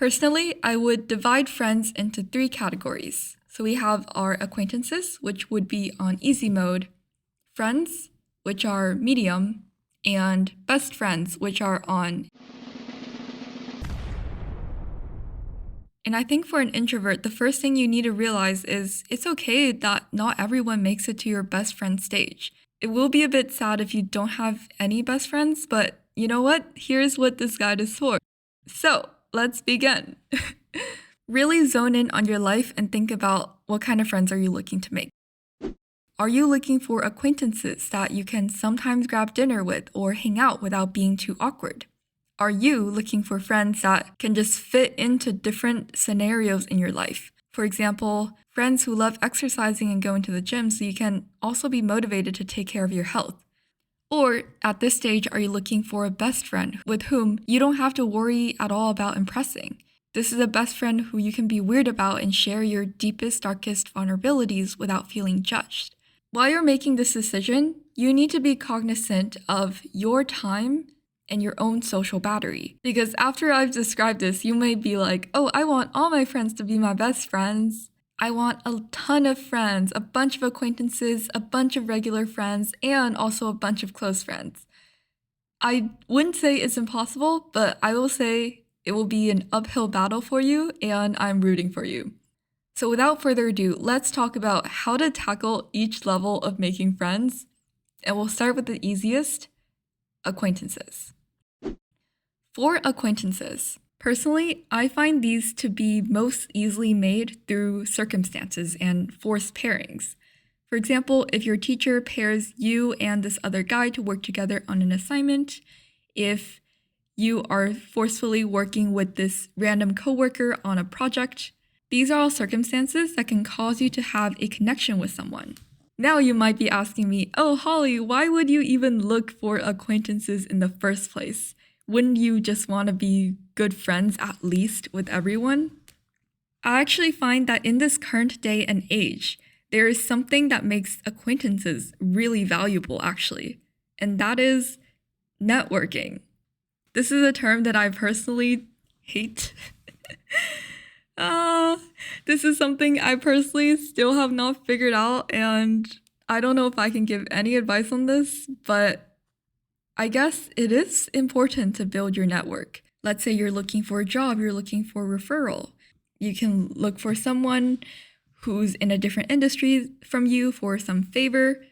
Personally, I would divide friends into 3 categories. So we have our acquaintances, which would be on easy mode, friends, which are medium, and best friends, which are on. And I think for an introvert, the first thing you need to realize is it's okay that not everyone makes it to your best friend stage. It will be a bit sad if you don't have any best friends, but you know what? Here's what this guide is for. So, let's begin. Really zone in on your life and think about what kind of friends are you looking to make. Are you looking for acquaintances that you can sometimes grab dinner with or hang out without being too awkward? Are you looking for friends that can just fit into different scenarios in your life? For example, friends who love exercising and going to the gym so you can also be motivated to take care of your health. Or at this stage, are you looking for a best friend with whom you don't have to worry at all about impressing? This is a best friend who you can be weird about and share your deepest, darkest vulnerabilities without feeling judged. While you're making this decision, you need to be cognizant of your time and your own social battery. Because after I've described this, you may be like, oh, I want all my friends to be my best friends. I want a ton of friends, a bunch of acquaintances, a bunch of regular friends, and also a bunch of close friends. I wouldn't say it's impossible, but I will say it will be an uphill battle for you, and I'm rooting for you. So without further ado, let's talk about how to tackle each level of making friends, and we'll start with the easiest, acquaintances. For acquaintances, personally, I find these to be most easily made through circumstances and forced pairings. For example, if your teacher pairs you and this other guy to work together on an assignment, if you are forcefully working with this random coworker on a project, these are all circumstances that can cause you to have a connection with someone. Now you might be asking me, oh, Holly, why would you even look for acquaintances in the first place? Wouldn't you just want to be good friends at least with everyone? I actually find that in this current day and age, there is something that makes acquaintances really valuable, actually, and that is networking. This is a term that I personally hate. This is something I personally still have not figured out, and I don't know if I can give any advice on this, but I guess it is important to build your network. Let's say you're looking for a job, you're looking for a referral. You can look for someone who's in a different industry from you for some favor.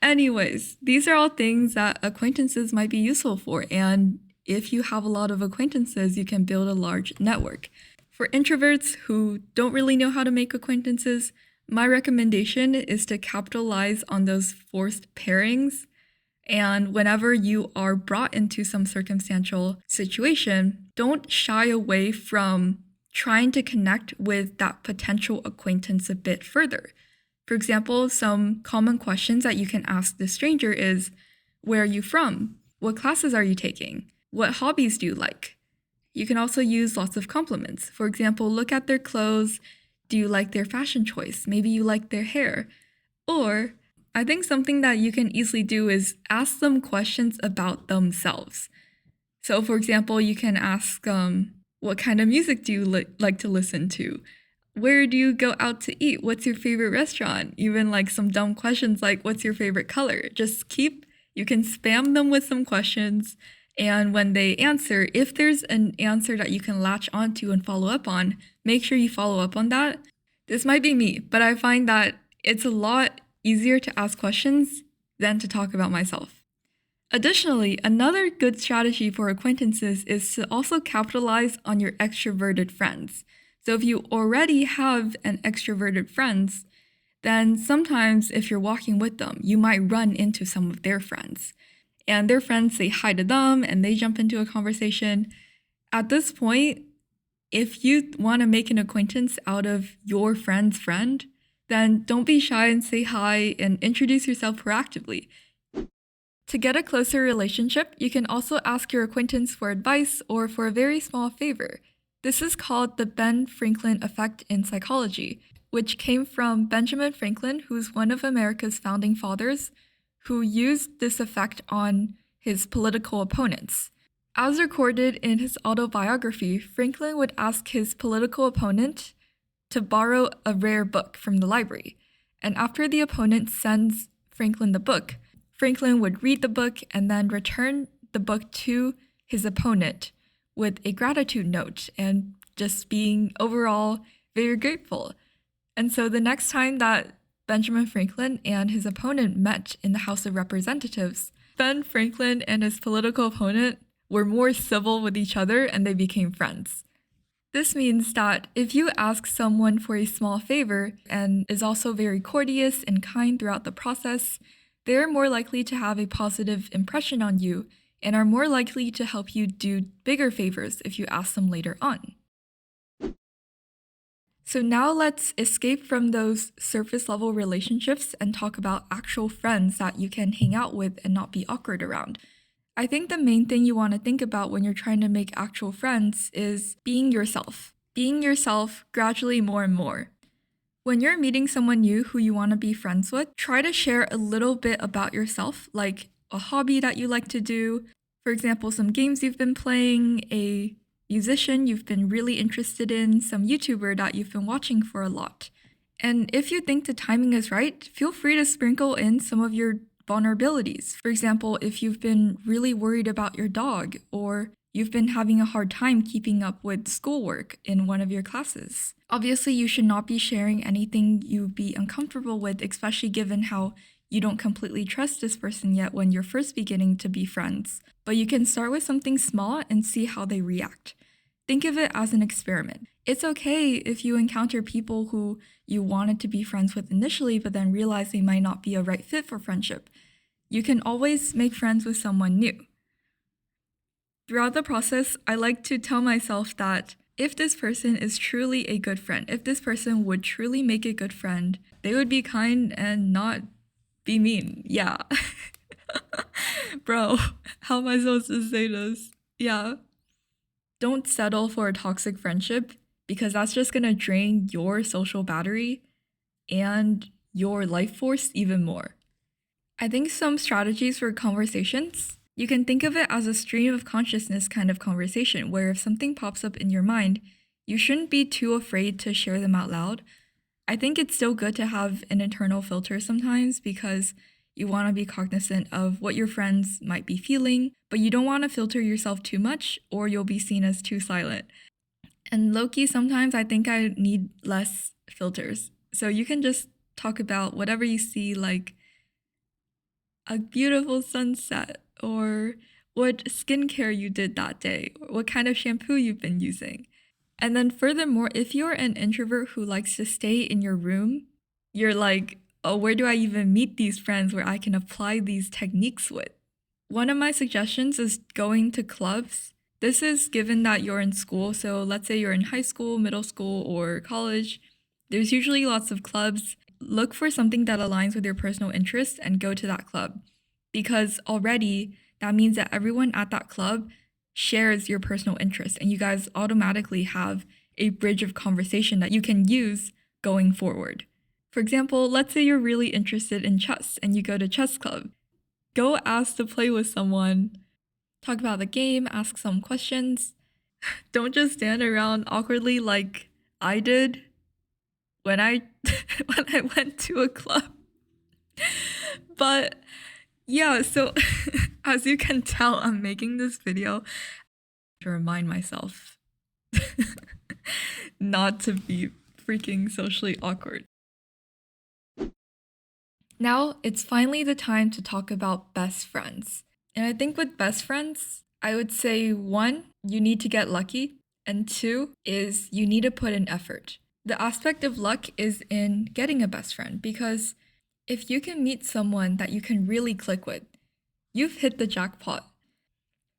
Anyways, these are all things that acquaintances might be useful for, and if you have a lot of acquaintances, you can build a large network. For introverts who don't really know how to make acquaintances, my recommendation is to capitalize on those forced pairings. And whenever you are brought into some circumstantial situation, don't shy away from trying to connect with that potential acquaintance a bit further. For example, some common questions that you can ask the stranger is, where are you from? What classes are you taking? What hobbies do you like? You can also use lots of compliments. For example, look at their clothes. Do you like their fashion choice? Maybe you like their hair. Or I think something that you can easily do is ask them questions about themselves. So for example, you can ask, what kind of music do you like to listen to? Where do you go out to eat? What's your favorite restaurant? Even like some dumb questions like, what's your favorite color? You can spam them with some questions. And when they answer, if there's an answer that you can latch onto and follow up on, make sure you follow up on that. This might be me, but I find that it's a lot easier to ask questions than to talk about myself. Additionally, another good strategy for acquaintances is to also capitalize on your extroverted friends. So if you already have an extroverted friends, then sometimes if you're walking with them, you might run into some of their friends. And their friends say hi to them and they jump into a conversation. At this point, if you want to make an acquaintance out of your friend's friend, then don't be shy and say hi and introduce yourself proactively. To get a closer relationship, you can also ask your acquaintance for advice or for a very small favor. This is called the Ben Franklin effect in psychology, which came from Benjamin Franklin, who's one of America's founding fathers, who used this effect on his political opponents. As recorded in his autobiography, Franklin would ask his political opponent to borrow a rare book from the library. And after the opponent sends Franklin the book, Franklin would read the book and then return the book to his opponent with a gratitude note and just being overall very grateful. And so the next time that Benjamin Franklin and his opponent met in the House of Representatives, Ben Franklin and his political opponent were more civil with each other and they became friends. This means that if you ask someone for a small favor and is also very courteous and kind throughout the process, they are more likely to have a positive impression on you and are more likely to help you do bigger favors if you ask them later on. So now let's escape from those surface level relationships and talk about actual friends that you can hang out with and not be awkward around. I think the main thing you want to think about when you're trying to make actual friends is being yourself. Being yourself gradually more and more. When you're meeting someone new who you want to be friends with, try to share a little bit about yourself, like a hobby that you like to do. For example, some games you've been playing, a musician you've been really interested in, some YouTuber that you've been watching for a lot. And if you think the timing is right, feel free to sprinkle in some of your vulnerabilities. For example, if you've been really worried about your dog, or you've been having a hard time keeping up with schoolwork in one of your classes. Obviously, you should not be sharing anything you'd be uncomfortable with, especially given how you don't completely trust this person yet when you're first beginning to be friends. But you can start with something small and see how they react. Think of it as an experiment. It's okay if you encounter people who you wanted to be friends with initially, but then realize they might not be a right fit for friendship. You can always make friends with someone new. Throughout the process, I like to tell myself that if this person is truly a good friend, if this person would truly make a good friend, they would be kind and not be mean. Yeah. Bro, how am I supposed to say this? Yeah. Don't settle for a toxic friendship because that's just gonna drain your social battery and your life force even more. I think some strategies for conversations, you can think of it as a stream of consciousness kind of conversation where if something pops up in your mind, you shouldn't be too afraid to share them out loud. I think it's still good to have an internal filter sometimes because you want to be cognizant of what your friends might be feeling, but you don't want to filter yourself too much or you'll be seen as too silent. And low-key, sometimes I think I need less filters. So you can just talk about whatever you see, like a beautiful sunset, or what skincare you did that day, or what kind of shampoo you've been using. And then furthermore, if you're an introvert who likes to stay in your room, you're like, oh, where do I even meet these friends where I can apply these techniques with? One of my suggestions is going to clubs. This is given that you're in school. So let's say you're in high school, middle school, or college. There's usually lots of clubs. Look for something that aligns with your personal interests and go to that club. Because already that means that everyone at that club shares your personal interest and you guys automatically have a bridge of conversation that you can use going forward. For example, let's say you're really interested in chess and you go to chess club. Go ask to play with someone, talk about the game, ask some questions. Don't just stand around awkwardly like I did when I when I went to a club. But yeah, so as you can tell, I'm making this video to remind myself not to be freaking socially awkward. Now, it's finally the time to talk about best friends. And I think with best friends, I would say 1, you need to get lucky, and 2 is you need to put in effort. The aspect of luck is in getting a best friend because if you can meet someone that you can really click with, you've hit the jackpot.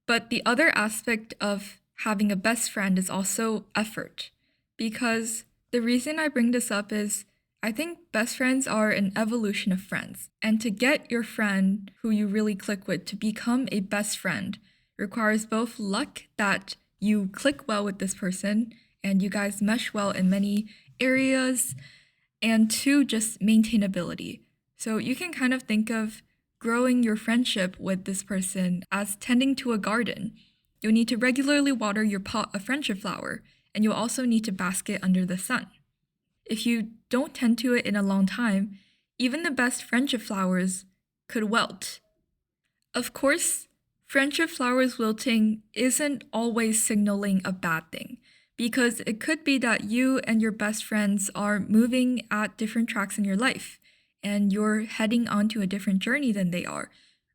But the other aspect of having a best friend is also effort. Because the reason I bring this up is I think best friends are an evolution of friends. And to get your friend who you really click with to become a best friend requires both luck that you click well with this person and you guys mesh well in many areas, and 2, just maintainability. So you can kind of think of growing your friendship with this person as tending to a garden. You'll need to regularly water your pot of friendship flower, and you'll also need to bask it under the sun. If you don't tend to it in a long time, even the best friendship flowers could wilt. Of course, friendship flowers wilting isn't always signaling a bad thing, because it could be that you and your best friends are moving at different tracks in your life, and you're heading onto a different journey than they are,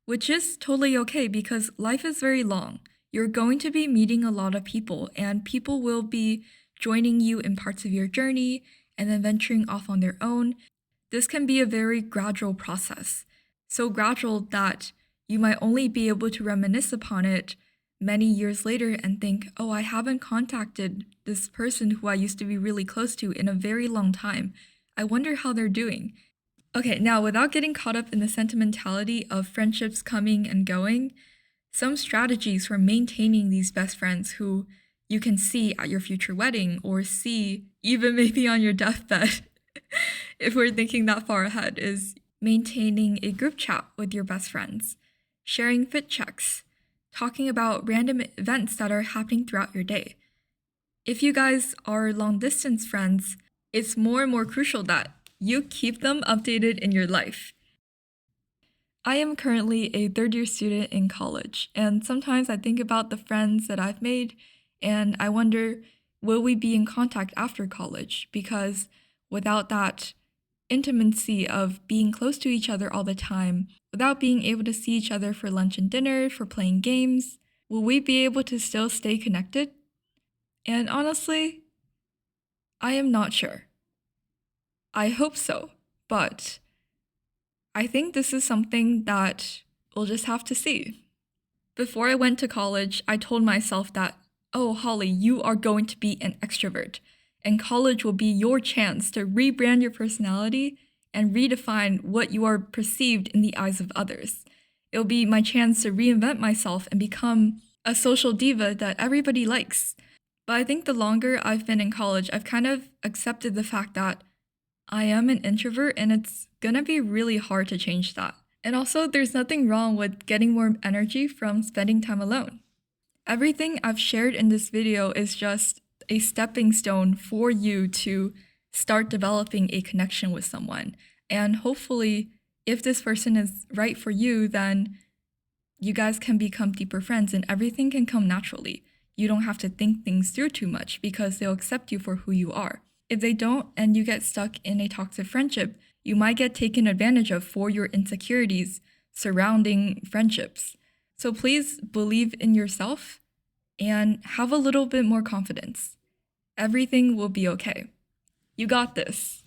which is totally okay because life is very long. You're going to be meeting a lot of people, and people will be joining you in parts of your journey and then venturing off on their own. This can be a very gradual process, so gradual that you might only be able to reminisce upon it many years later and think, oh, I haven't contacted this person who I used to be really close to in a very long time. I wonder how they're doing. Okay, now without getting caught up in the sentimentality of friendships coming and going, some strategies for maintaining these best friends who you can see at your future wedding or see even maybe on your deathbed, if we're thinking that far ahead, is maintaining a group chat with your best friends, sharing fit checks, talking about random events that are happening throughout your day. If you guys are long distance friends, it's more and more crucial that you keep them updated in your life. I am currently a third-year student in college, and sometimes I think about the friends that I've made, and I wonder, will we be in contact after college? Because without that intimacy of being close to each other all the time, without being able to see each other for lunch and dinner, for playing games, will we be able to still stay connected? And honestly, I am not sure. I hope so, but I think this is something that we'll just have to see. Before I went to college, I told myself that, oh, Holly, you are going to be an extrovert, and college will be your chance to rebrand your personality and redefine what you are perceived in the eyes of others. It'll be my chance to reinvent myself and become a social diva that everybody likes. But I think the longer I've been in college, I've kind of accepted the fact that I am an introvert and it's gonna be really hard to change that. And also, there's nothing wrong with getting more energy from spending time alone. Everything I've shared in this video is just a stepping stone for you to start developing a connection with someone. And hopefully, if this person is right for you, then you guys can become deeper friends and everything can come naturally. You don't have to think things through too much because they'll accept you for who you are. If they don't and you get stuck in a toxic friendship, you might get taken advantage of for your insecurities surrounding friendships. So please believe in yourself and have a little bit more confidence. Everything will be okay. You got this.